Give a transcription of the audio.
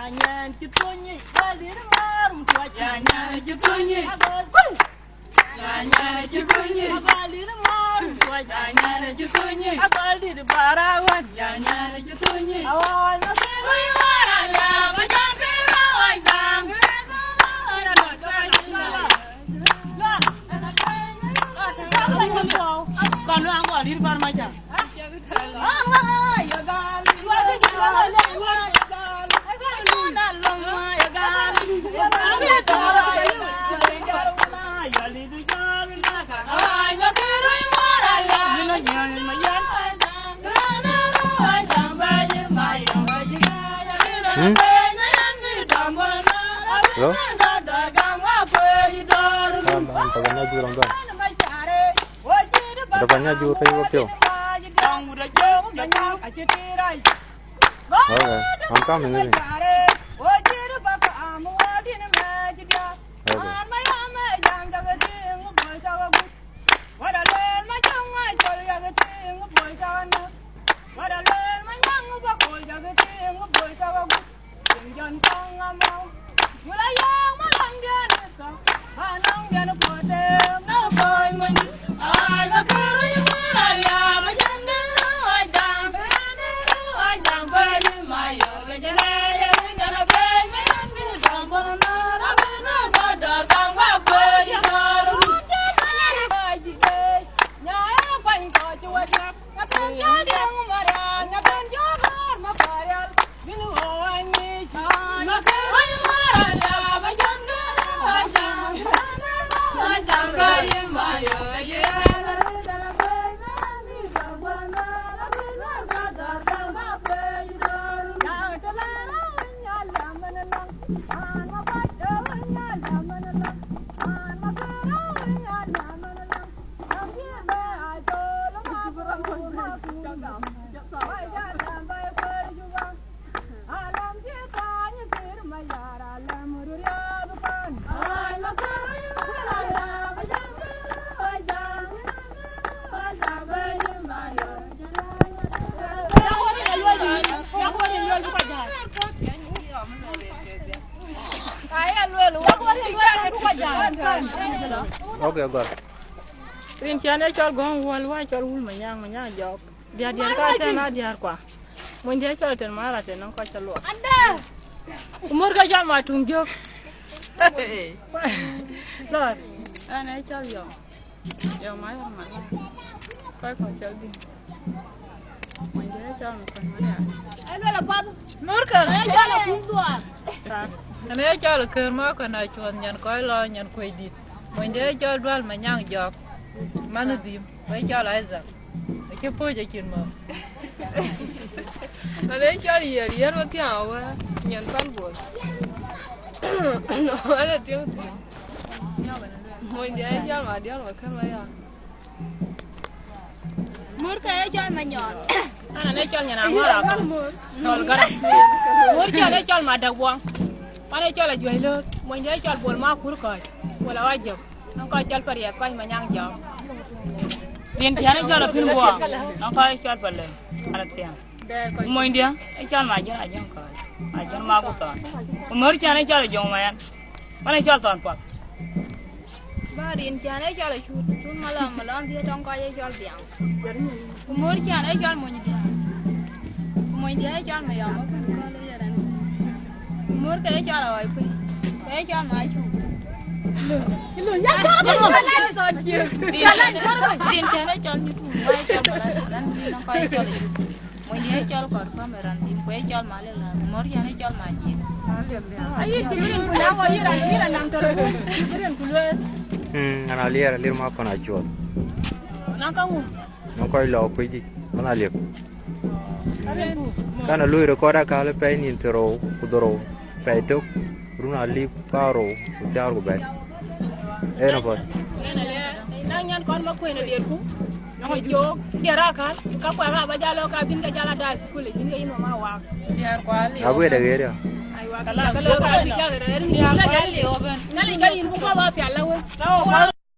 Jangan cipunyi, balir marum tua. Jangan cipunyi, jangan cipunyi, balir marum tua. Jangan cipunyi, balir barawan. Jangan cipunyi, awal nabi warala, bajan berawan dang. Còn ăn quả đi con mai chẳng. Halo? Depannya jurang kan? Depannya jurang kayak oke, I'm coming in. Oke, oke. Rinciannya col gong wal wai col wul manyang jok. Dia ka tena dia kwa. Mun dia col ten mara ten nong ka colo. Anda. Umur ka jama tungjok. Lor. Ana col yo. Yo mai ma. Ka ko col di. Mun dia col kan mana. Ana la pap. Nur ka col pung tua. Ana col ker ma ka na chon nyan ko lo nyan ko di. Mình để cho đoan mà nhang giọt mà nó tìm phải cho lại giật cái phơi cho chuyện mà để cho gì nó theo nhận con buồn nó là tiếng tiền mình để cho mà đéo mà không lấy à mướn cái cho mà nhọn anh này cho nhà nào mua rồi rồi cái mướn cho để cho mà đặc quang mà để cho là duy luôn mình để cho buồn mau cuối coi wala wajib nang ko jal pariya ko ma nyang jaw din tiana jala pin bo nang ko jal balle ala tian mo india e jal ma jara jang ko a jal ma ko ton umur tiana jala jong ma yan mana jal ton pot ba din tiana jala chut malam dia tong ko jal biang umur tiana jal mo india jal ma ya ma ko le yaran umur ka jala wai ko e jal ma chu Lu ya ko ko din chane chon ni tu mai chon ran ni no ko chon mo ni chon ko ko meran din ko chon ma le la mor ya ne chon ma ji ai ki birin ku na ko yira ni la nang to birin ku le Ana lir ma ko na chon nang ka mu no ko lo ko di ana lir kana lui ro ko ra ka le pe ni tro ku doro pe to runa li paro ku jar ko be no po nang nyan kon ma ko na lir ku no jo kira ka kwa ga ba jalo ka bin ga jala dal ku le bin ga ino ma wa yar kwa li abu da gere ai wa kala ka bi ga ga ni ga li oben nali ga yin ku ma ba pi ala we